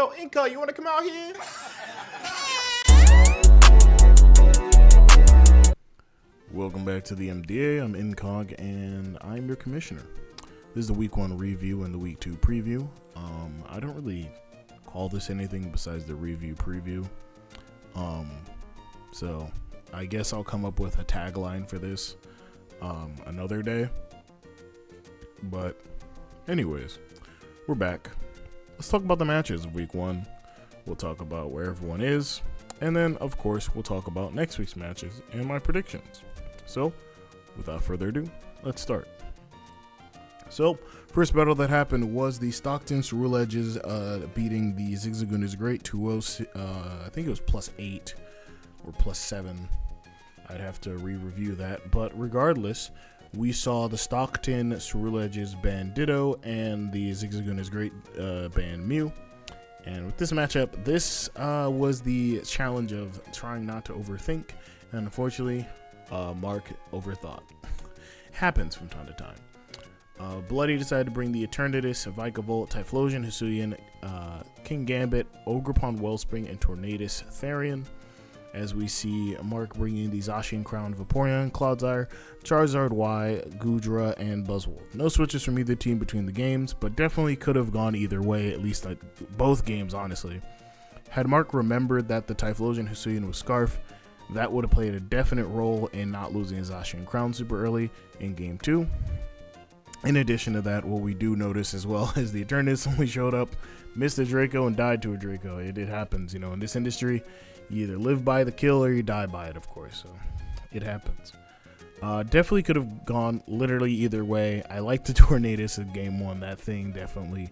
Yo, Inca, you want to come out here? Welcome back to the MDA. I'm Incog, and I'm your commissioner. This is the week 1 review and the week 2 preview. I don't really call this anything besides the review preview. So I guess I'll come up with a tagline for this another day. But anyways, we're back. Let's talk about the matches of week 1. We'll talk about where everyone is, and then of course we'll talk about next week's matches and my predictions. So without further ado, let's start. So first battle that happened was the Stockton Rule Edges beating the Zigzagoon is Great 2-0. I think it was +8 or +7. I'd have to re-review that, but regardless, we saw the Stockton Rule Edges ban Ditto and the Zigzagoon is Great ban Mew. And with this matchup, this was the challenge of trying not to overthink, and unfortunately, Mark overthought. Happens from time to time. Bloody decided to bring the Eternatus, Vikavolt, Typhlosion, Hisuian, King Gambit, Ogerpon Wellspring, and Tornadus Therian. As we see Mark bringing the Zacian Crown, Vaporeon, Clodsire, Charizard Y, Goodra, and Buzzwole. No switches from either team between the games, but definitely could have gone either way, at least both games, honestly. Had Mark remembered that the Typhlosion Hisuian was Scarf, that would have played a definite role in not losing his Zacian Crown super early in Game 2. In addition to that, what we do notice as well is the Eternatus only showed up, missed a Draco, and died to a Draco. It happens, in this industry. You either live by the kill or you die by it, of course, so it happens. Definitely could have gone literally either way. I like the Tornadus in Game 1. That thing definitely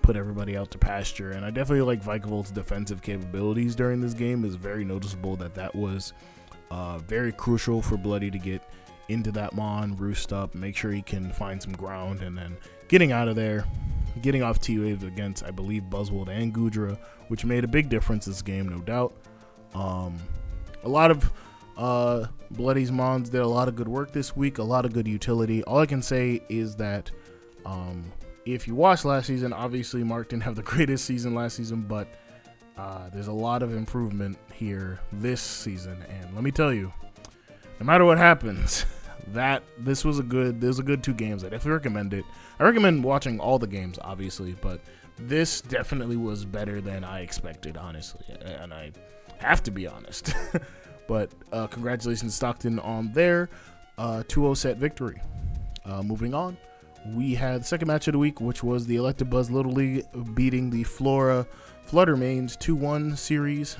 put everybody out to pasture, and I definitely like Vikavolt's defensive capabilities during this game. It's very noticeable that was very crucial for Bloody to get into that Mon, roost up, make sure he can find some ground, and then getting out of there, getting off T-Wave against, I believe, Buzzwole and Goodra, which made a big difference this game, no doubt. A lot of Bloody's Mons did a lot of good work this week, a lot of good utility. All I can say is that if you watched last season, obviously Mark didn't have the greatest season last season, but there's a lot of improvement here this season, and let me tell you, no matter what happens, this was a good 2 games. I definitely recommend it. I recommend watching all the games, obviously, but this definitely was better than I expected, honestly, and I have to be honest. But congratulations Stockton on their 2-0 set victory. Moving on, we had the second match of the week, which was the Electabuzz Little League beating the Flora Fluttermanes 2-1 series.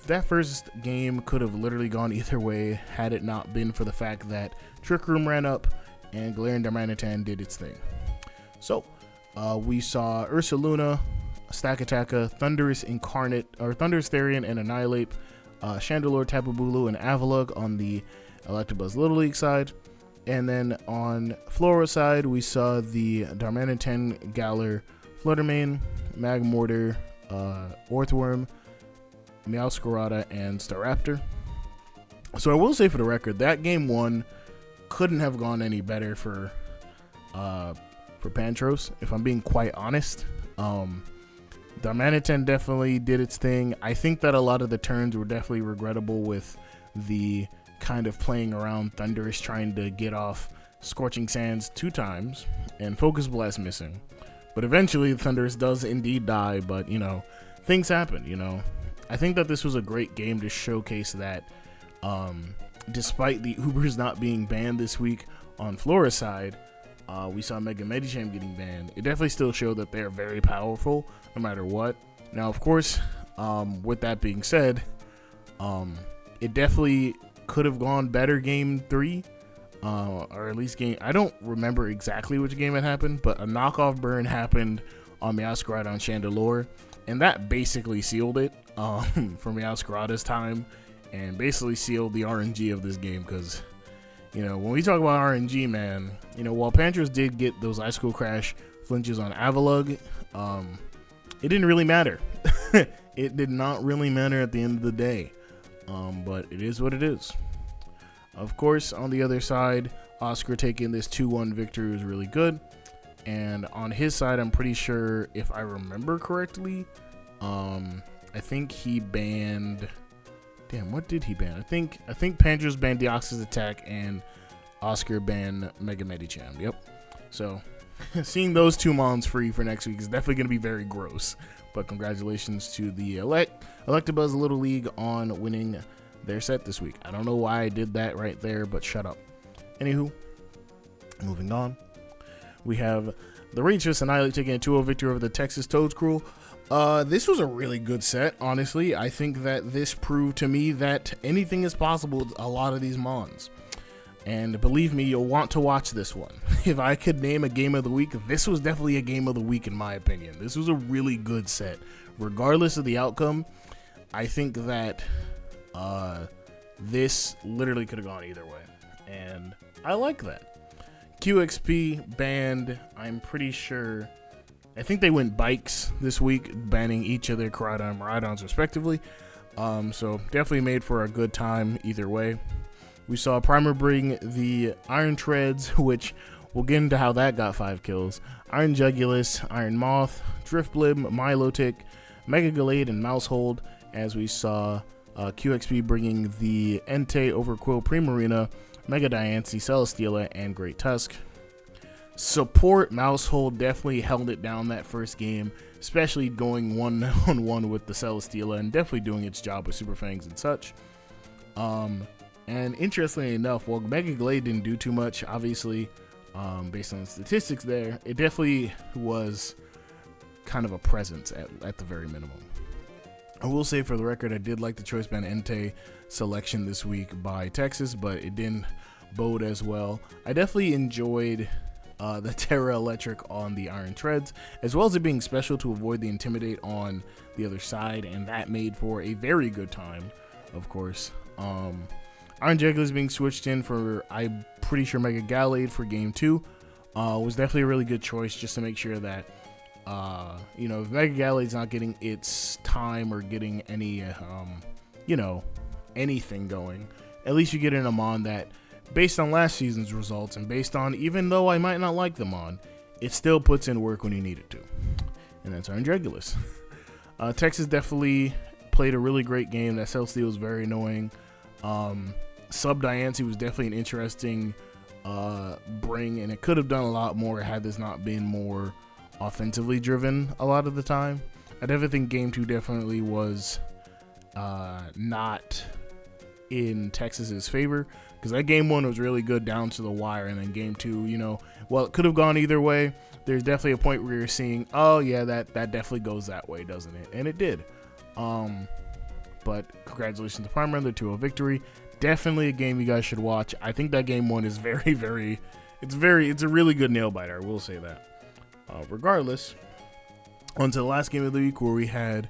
That first game could have literally gone either way had it not been for the fact that Trick Room ran up and Galarian Darmanitan did its thing. So we saw Ursaluna, Stakataka, Thundurus Incarnate, or Thundurus Therian and Annihilate, Chandelure, Tapu Bulu, and Avalugg on the Electabuzz Little League side. And then on Flora side, we saw the Darmanitan, Galar, Fluttermane, Magmortar, Orthworm, Meowscarada, and Staraptor. So I will say for the record, that Game 1 couldn't have gone any better for Pantros, if I'm being quite honest. Darmanitan definitely did its thing. I think that a lot of the turns were definitely regrettable with the kind of playing around Thundurus trying to get off Scorching Sands 2 times and Focus Blast missing. But eventually Thundurus does indeed die, but things happen, I think that this was a great game to showcase that despite the Ubers not being banned this week on Flora's side, we saw Mega Medicham getting banned. It definitely still showed that they're very powerful no matter what. Now, of course, with that being said, it definitely could have gone better Game 3, or at least I don't remember exactly which game it happened, but a knockoff burn happened on Meowscarada on Chandelure, and that basically sealed it for Meowscarada's time, and basically sealed the RNG of this game, because when we talk about RNG, man, while Pantros did get those Icicle Crash flinches on Avalugg, it didn't really matter. It did not really matter at the end of the day, but it is what it is. Of course, on the other side, Oscar taking this 2-1 victory was really good. And on his side, I'm pretty sure, if I remember correctly, I think he banned. Damn, what did he ban? I think Pandros banned Deoxys Attack and Oscar banned Mega Medicham. Yep. So seeing those two mons free for next week is definitely going to be very gross. But congratulations to the Electabuzz Little League on winning their set this week. I don't know why I did that right there, but shut up. Anywho, moving on. We have the Ragefist Annihilate taking a 2-0 victory over the Texas Toadscruel. This was a really good set, honestly. I think that this proved to me that anything is possible with a lot of these mons. And believe me, you'll want to watch this one. If I could name a game of the week, this was definitely a game of the week in my opinion. This was a really good set. Regardless of the outcome, I think that this literally could have gone either way. And I like that. QXP banned, I'm pretty sure, I think they went bikes this week, banning each of their Koraidon and Miraidons respectively. So definitely made for a good time either way. We saw Primer bring the Iron Treads, which we'll get into how that got 5 kills. Iron Jugulus, Iron Moth, Driftblib, Milotic, Mega Gallade, and Mousehold, as we saw QXP bringing the Entei over Quill Primarina, Mega Diancie, Celesteela, and Great Tusk. Support Mousehold definitely held it down that first game, especially going 1-on-1 with the Celesteela and definitely doing its job with Super Fangs and such. And interestingly enough, while Mega Gallade didn't do too much, obviously, based on the statistics there, it definitely was kind of a presence at the very minimum. I will say for the record, I did like the Choice Band Entei selection this week by Texas, but it didn't bode as well. I definitely enjoyed the Terra Electric on the Iron Treads, as well as it being special to avoid the Intimidate on the other side, and that made for a very good time, of course. Iron Jugulus being switched in for, I'm pretty sure, Mega Gallade for game 2 was definitely a really good choice, just to make sure that if Mega Gallade's not getting its time or getting any, anything going, at least you get in a mon that, based on last season's results and based on, even though I might not like the mon, it still puts in work when you need it to. And that's Iron Jugulus. Texas definitely played a really great game. That Celesteela was very annoying. Sub Diancie was definitely an interesting bring, and it could have done a lot more had this not been more offensively driven a lot of the time. I definitely think game 2 definitely was not in Texas's favor, because that game 1 was really good down to the wire, and then game 2, well, it could have gone either way. There's definitely a point where you're seeing, oh yeah, that definitely goes that way, doesn't it? And it did. But congratulations to Primer on the 2-0 victory. Definitely a game you guys should watch. I think that game 1 is it's a really good nail biter, I will say that. Regardless, on to the last game of the week, where we had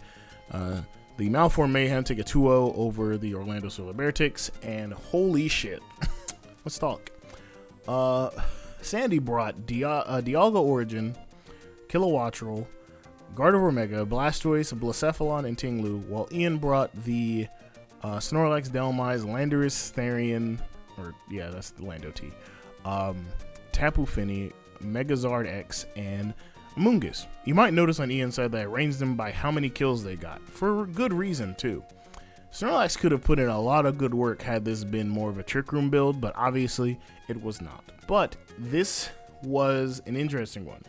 the Malformed Mayhem take a 2-0 over the Orlando Solar Beartics, and holy shit, let's talk. Sandy brought Dialga Origin, Kilowattrel, Gardevoir Mega, Blastoise, Blacephalon, and Tinglu, while Ian brought the Snorlax, Delmise, Landorus, Therian, that's the Lando T, Tapu Fini, Megazard X, and Mungus. You might notice on Ian's side that I ranged them by how many kills they got, for good reason too. Snorlax could have put in a lot of good work had this been more of a Trick Room build, but obviously it was not. But this was an interesting one.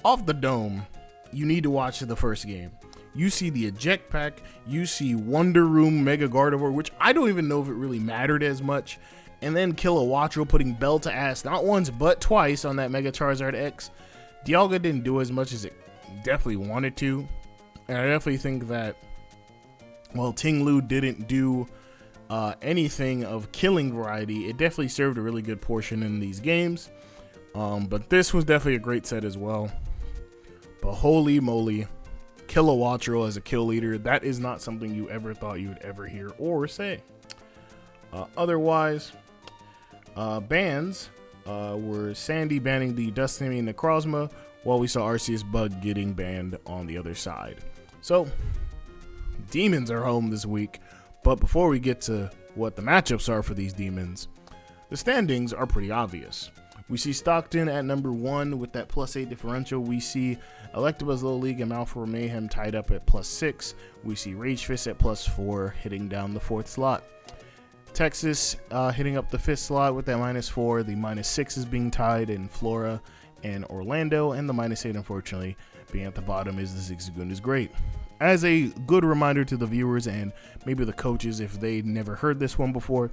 Off the dome, you need to watch the first game. You see the eject pack, you see Wonder Room Mega Gardevoir, which I don't even know if it really mattered as much, and then Kilowattrel putting bell to ass not once but twice on that Mega Charizard X. Dialga didn't do as much as it definitely wanted to, and I definitely think that while Tinglu didn't do anything of killing variety, it definitely served a really good portion in these games. But this was definitely a great set as well. But holy moly, Kilowattrel as a kill leader, that is not something you ever thought you would ever hear or say. Otherwise, bans were Sandy banning the Dusty and Necrozma, while we saw Arceus Bug getting banned on the other side. So, demons are home this week, but before we get to what the matchups are for these demons, the standings are pretty obvious. We see Stockton at number 1 with that +8 differential. We see Electabuzz Little League and Malformed Mayhem tied up at +6. We see Rage Fist at +4, hitting down the 4th slot. Texas hitting up the 5th slot with that -4. The -6 is being tied in Flora and Orlando, and the -8, unfortunately, being at the bottom is the Zigzagoon is great. As a good reminder to the viewers and maybe the coaches if they never heard this one before,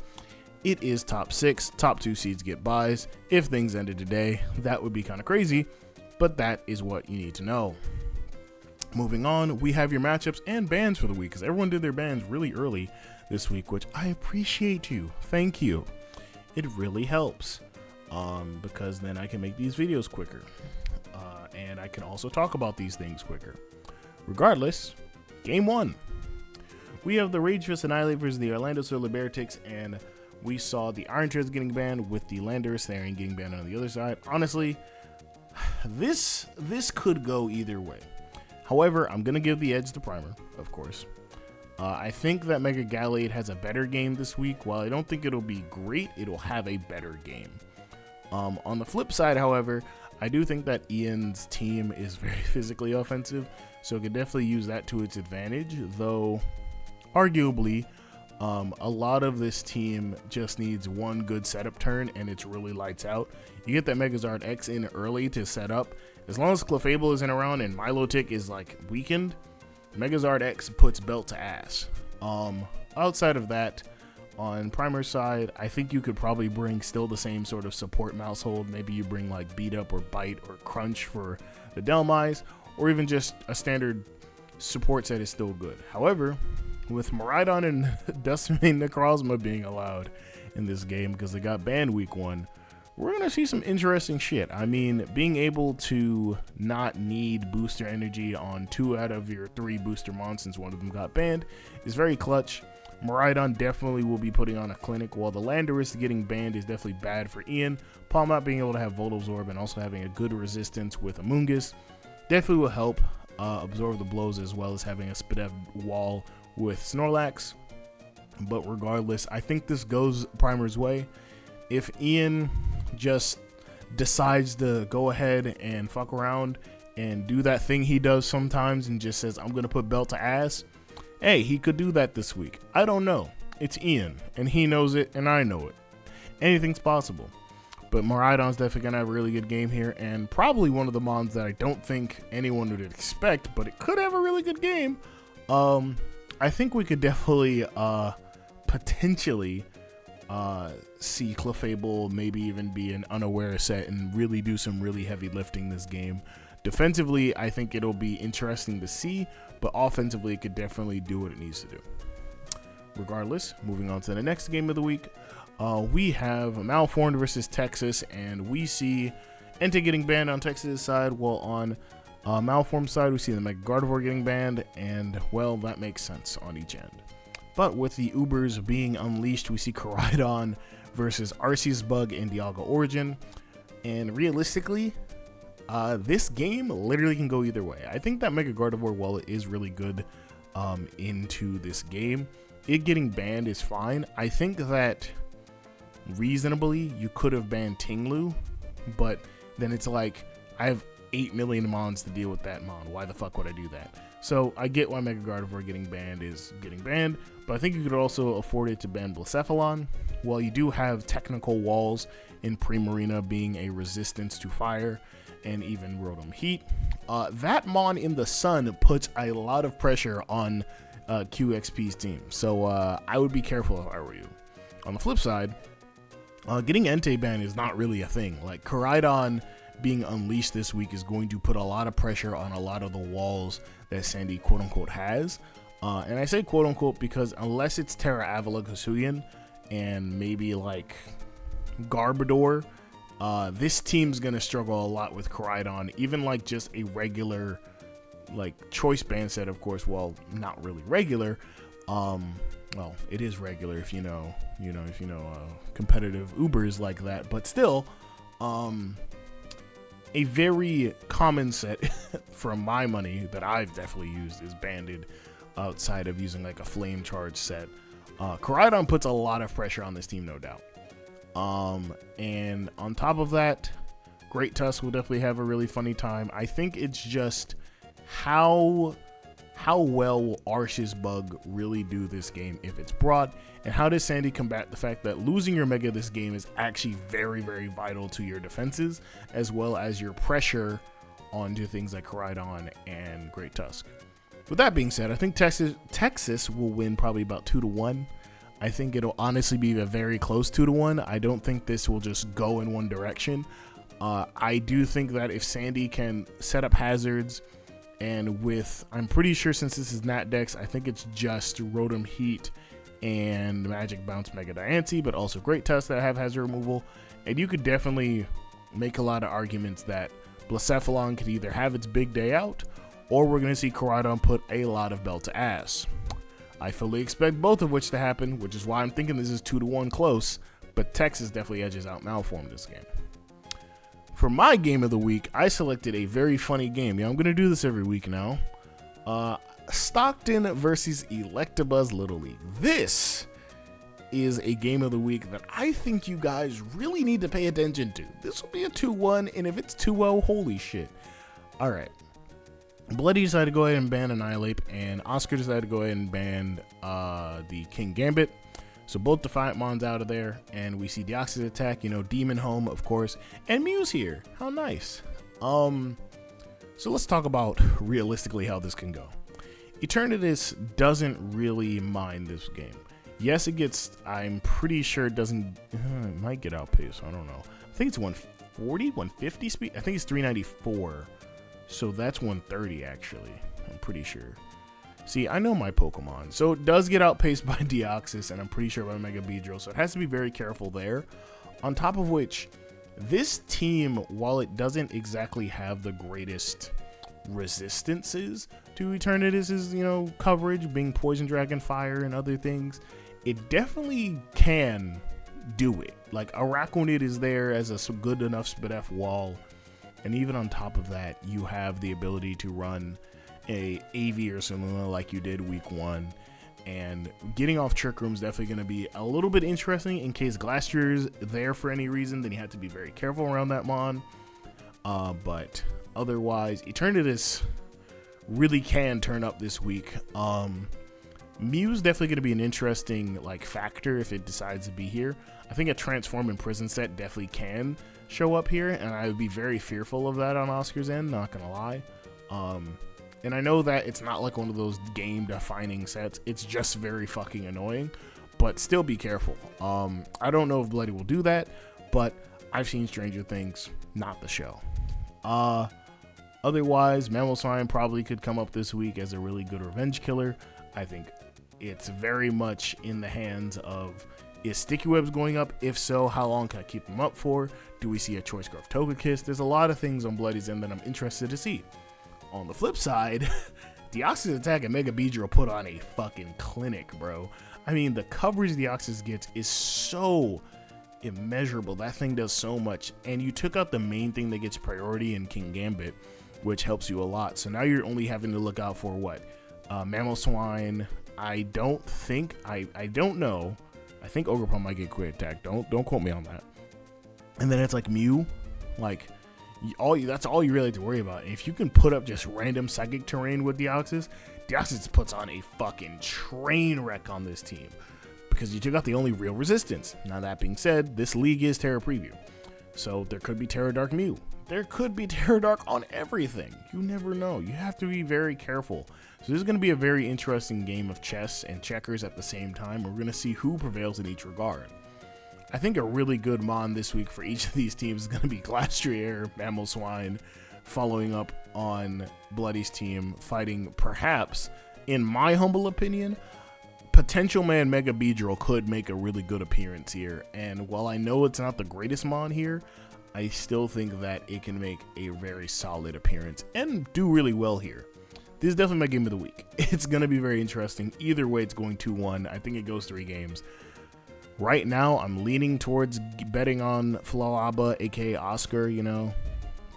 it is top 6. Top 2 seeds get buys. If things ended today, that would be kind of crazy, but that is what you need to know. Moving on, we have your matchups and bans for the week, because everyone did their bans really early this week, which I appreciate you. Thank you. It really helps, because then I can make these videos quicker, and I can also talk about these things quicker. Regardless, game 1. We have the Rage Fist Annihilate versus the Orlando Solar Beartics, and we saw the Iron Treads getting banned with the Landorus Therian getting banned on the other side. Honestly, this could go either way. However, I'm going to give the edge to Primer, of course. I think that Mega Gallade has a better game this week. While I don't think it'll be great, it'll have a better game. On the flip side, however, I do think that Ian's team is very physically offensive, so it could definitely use that to its advantage, though arguably a lot of this team just needs one good setup turn and it's really lights out. You get that Megazord X in early to set up. As long as Clefable isn't around and Milotic is like weakened, Megazord X puts belt to ass. Outside of that, on Primer's side, I think you could probably bring still the same sort of support mouse hold. Maybe you bring like Beat Up or Bite or Crunch for the Delmise, or even just a standard support set is still good. However, with Miraidon and Duskmane Necrozma being allowed in this game because they got banned week 1, we're going to see some interesting shit. I mean, being able to not need booster energy on 2 out of your 3 booster mons since one of them got banned is very clutch. Miraidon definitely will be putting on a clinic, while the Landorus getting banned is definitely bad for Ian. Palm not being able to have Voltazorb and also having a good resistance with Amoonguss definitely will help absorb the blows, as well as having a Spidev wall with Snorlax. But regardless, I think this goes Primer's way. If Ian just decides to go ahead and fuck around and do that thing he does sometimes and just says, I'm going to put belt to ass, hey, he could do that this week. I don't know. It's Ian, and he knows it, and I know it. Anything's possible. But Miraidon's definitely going to have a really good game here, and probably one of the mons that I don't think anyone would expect, but it could have a really good game. I think we could definitely potentially see Clefable maybe even be an unaware set and really do some really heavy lifting this game. Defensively, I think it'll be interesting to see, but offensively, it could definitely do what it needs to do. Regardless, moving on to the next game of the week, we have Malformed versus Texas, and we see Entei getting banned on Texas' side, while on Malformed side, we see the Mega Gardevoir getting banned, and, well, that makes sense on each end. But with the Ubers being unleashed, we see Koraidon versus Arceus Bug and Dialga Origin, and realistically, this game literally can go either way. I think that Mega Gardevoir, while it is really good into this game, it getting banned is fine. I think that reasonably you could have banned Tinglu, but then it's like, I have 8 million mons to deal with that mon. Why the fuck would I do that? So I get why Mega Gardevoir getting banned is getting banned, but I think you could also afford it to ban Blacephalon. While you do have technical walls in Primarina being a resistance to fire and even Rotom Heat, that mon in the sun puts a lot of pressure on QXP's team. So I would be careful if I were you. On the flip side, getting Entei banned is not really a thing. Like, Koraidon being unleashed this week is going to put a lot of pressure on a lot of the walls that Sandy quote-unquote has. And I say quote-unquote because unless it's Terra Avila Hisuian and maybe like Garbodor, this team's going to struggle a lot with Koraidon. Even like just a regular like choice band set, of course, well, not really regular. Well, it is regular if you know competitive Ubers like that, but still, a very common set from my money that I've definitely used is Banded outside of using like a flame charge set. Koraidon puts a lot of pressure on this team, no doubt. And on top of that, Great Tusk will definitely have a really funny time. I think it's just how well will Arsh's bug really do this game if it's brought, and how does Sandy combat the fact that losing your Mega this game is actually very, very vital to your defenses, as well as your pressure onto things like Koraidon and Great Tusk. With that being said, I think Texas will win probably about 2-1. I think it'll honestly be a very close 2-1. I don't think this will just go in one direction. I do think that if Sandy can set up hazards, and I'm pretty sure since this is Nat Dex, I think it's just Rotom Heat and Magic Bounce Mega Diancie, but also Great Tusk that have hazard removal. And you could definitely make a lot of arguments that Blacephalon could either have its big day out, or we're going to see Koraidon put a lot of belt to ass. I fully expect both of which to happen, which is why I'm thinking this is 2-1 close, but Texas definitely edges out Malformed this game. For my game of the week, I selected a very funny game. Yeah, I'm going to do this every week now. Stockton versus Electabuzz Little League. This is a game of the week that I think you guys really need to pay attention to. This will be a 2-1, and if it's 2-0, holy shit. All right. Bloody decided to go ahead and ban Annihilate, and Oscar decided to go ahead and ban the King Gambit. So both Defiant Mons out of there, and we see Deoxys attack, Demon Home, of course, and Mew's here. How nice. So let's talk about realistically how this can go. Eternatus doesn't really mind this game. Yes, I'm pretty sure it doesn't, it might get outpaced, I don't know. I think it's 140, 150 speed? I think it's 394, so that's 130 actually, I'm pretty sure. See, I know my Pokemon. So it does get outpaced by Deoxys, and I'm pretty sure by Mega Beedrill, so it has to be very careful there. On top of which, this team, while it doesn't exactly have the greatest resistances to Eternatus's, coverage, being Poison Dragon Fire and other things, it definitely can do it. Like, Araquanid is there as a good enough Spadef wall, and even on top of that, you have the ability to run a AV or similar like you did week 1, and getting off Trick Room is definitely going to be a little bit interesting in case Glastier's there for any reason. Then you have to be very careful around that Mon, but otherwise Eternatus really can turn up this week. Mew's definitely going to be an interesting factor if it decides to be here. I think a Transform and Prison set definitely can show up here, and I would be very fearful of that on Oscar's end, not gonna lie. And I know that it's not like one of those game-defining sets. It's just very fucking annoying, but still be careful. I don't know if Bloody will do that, but I've seen Stranger Things, not the show. Otherwise, Mamoswine probably could come up this week as a really good revenge killer. I think it's very much in the hands of, is Sticky Webs going up? If so, how long can I keep them up for? Do we see a Choice Scarf Togekiss? There's a lot of things on Bloody's end that I'm interested to see. On the flip side, Deoxys attack and Mega Beedrill put on a fucking clinic, bro. I mean, the coverage Deoxys gets is so immeasurable. That thing does so much. And you took out the main thing that gets priority in King Gambit, which helps you a lot. So now you're only having to look out for what? Mamoswine. I don't know. I think Ogerpon might get quick attack. Don't quote me on that. And then it's like Mew. That's all you really have to worry about. If you can put up just random psychic terrain with Deoxys puts on a fucking train wreck on this team because you took out the only real resistance. Now that being said, this league is Terra Preview, so there could be Terra Dark Mew. There could be Terra Dark on everything. You never know. You have to be very careful. So this is going to be a very interesting game of chess and checkers at the same time. We're going to see who prevails in each regard. I think a really good Mon this week for each of these teams is going to be Glastrier, Mamoswine, following up on Bloody's team, fighting perhaps, in my humble opinion, Potential Man Mega Beedrill could make a really good appearance here. And while I know it's not the greatest Mon here, I still think that it can make a very solid appearance and do really well here. This is definitely my game of the week. It's going to be very interesting. Either way, it's going 2-1. I think it goes 3 games. Right now, I'm leaning towards betting on Flora, aka Oscar,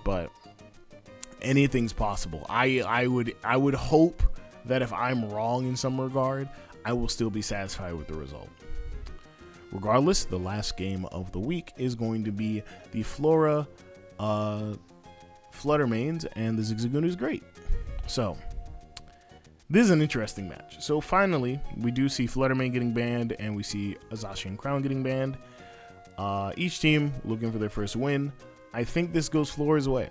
but anything's possible. I would hope that if I'm wrong in some regard, I will still be satisfied with the result. Regardless, the last game of the week is going to be the Flora Fluttermanes and the Zigzagoon's Great. So, this is an interesting match. So finally, we do see Fluttermane getting banned, and we see Zacian Crown getting banned. Each team looking for their first win. I think this goes Flora's way.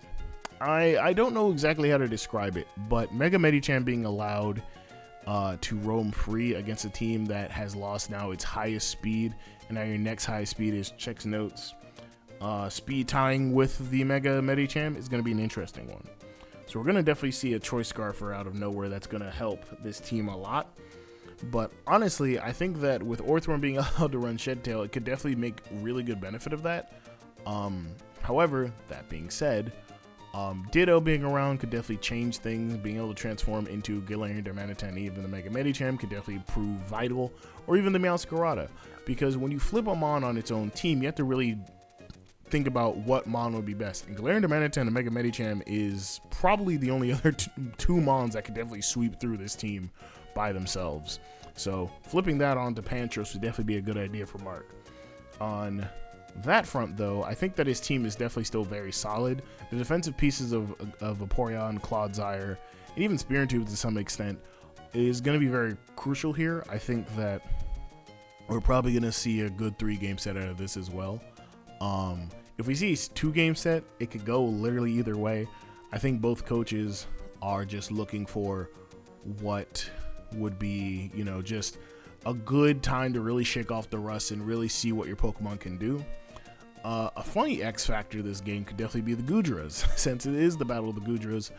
I don't know exactly how to describe it, but Mega Medicham being allowed to roam free against a team that has lost now its highest speed, and now your next highest speed is checks notes. Speed tying with the Mega Medicham is going to be an interesting one. So we're going to definitely see a Choice Scarfer out of nowhere that's going to help this team a lot. But honestly, I think that with Orthworm being allowed to run Shed Tail, it could definitely make really good benefit of that. However, that being said, Ditto being around could definitely change things. Being able to transform into Galarian, Darmanitan, and even the Mega Medicham could definitely prove vital, or even the Meowscarada. Because when you flip a Mon on its own team, you have to really think about what Mon would be best. And Galarian, Darmanitan, and Mega Medicham is probably the only other two Mons that could definitely sweep through this team by themselves. So flipping that onto Pantros would definitely be a good idea for Mark. On that front, though, I think that his team is definitely still very solid. The defensive pieces of Vaporeon, Clodsire, and even Spiritomb to some extent is going to be very crucial here. I think that we're probably going to see a good 3-game set out of this as well. If we see a 2-game set, it could go literally either way. I think both coaches are just looking for what would be, you know, just a good time to really shake off the rust and really see what your Pokemon can do. A funny X factor this game could definitely be the Goodras, since it is the Battle of the Goodras.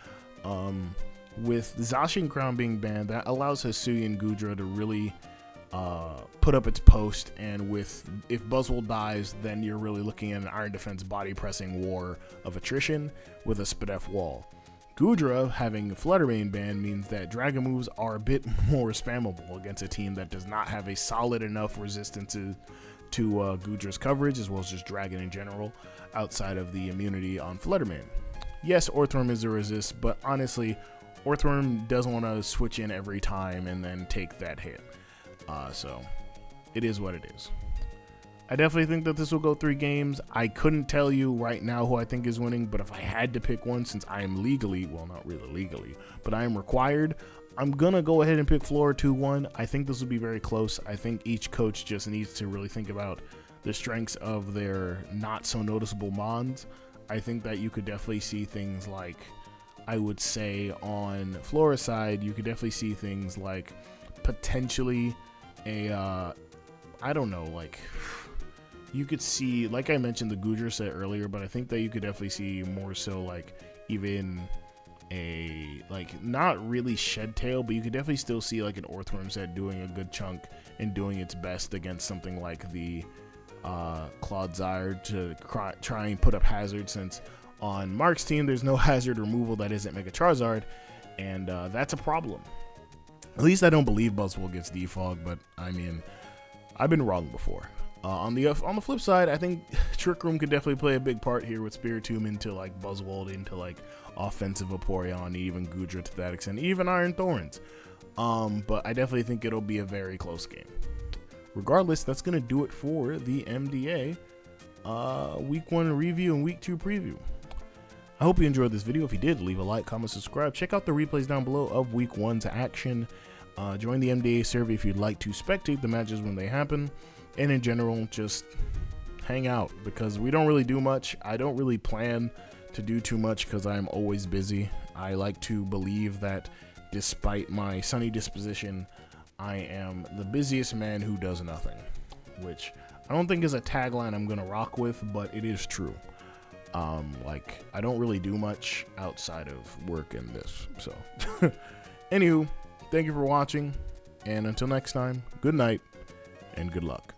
With Zacian Crown being banned, that allows Hisuian Goodra to really put up its post, and if Buzzwole dies, then you're really looking at an Iron Defense body pressing war of attrition with a Spadef wall. Goodra having Fluttermane banned means that Dragon moves are a bit more spammable against a team that does not have a solid enough resistance to Goodra's coverage, as well as just Dragon in general, outside of the immunity on Fluttermane. Yes, Orthworm is a resist, but honestly, Orthworm doesn't want to switch in every time and then take that hit. So it is what it is. I definitely think that this will go 3 games. I couldn't tell you right now who I think is winning, but if I had to pick one, since I am legally, well, not really legally, but I am required, I'm going to go ahead and pick Flora 2-1. I think this will be very close. I think each coach just needs to really think about the strengths of their not so noticeable Mons. I think that you could definitely see things like, I would say on Flora's side, you could definitely see things like potentially I don't know, like, you could see, like I mentioned, the Goodra set earlier, but I think that you could definitely see more so, like, even a, like, not really Shed Tail, but you could definitely still see, like, an Orthworm set doing a good chunk and doing its best against something like the Clodsire to try and put up hazard, since on Mark's team, there's no hazard removal that isn't Mega Charizard, and that's a problem. At least I don't believe Buzzwole gets defog, but I mean, I've been wrong before. On the flip side, I think Trick Room could definitely play a big part here with Spiritomb into like Buzzwole, into like offensive Vaporeon, even Goodra to that extent, even Iron Thorns. But I definitely think it'll be a very close game. Regardless, that's going to do it for the MDA Week 1 review and Week 2 preview. I hope you enjoyed this video. If you did, leave a like, comment, subscribe. Check out the replays down below of Week 1's action. Join the MDA server if you'd like to spectate the matches when they happen. And in general, just hang out, because we don't really do much. I don't really plan to do too much because I'm always busy. I like to believe that despite my sunny disposition, I am the busiest man who does nothing, which I don't think is a tagline I'm going to rock with, but it is true. Like, I don't really do much outside of work and this, so. Anywho, thank you for watching, and until next time, good night, and good luck.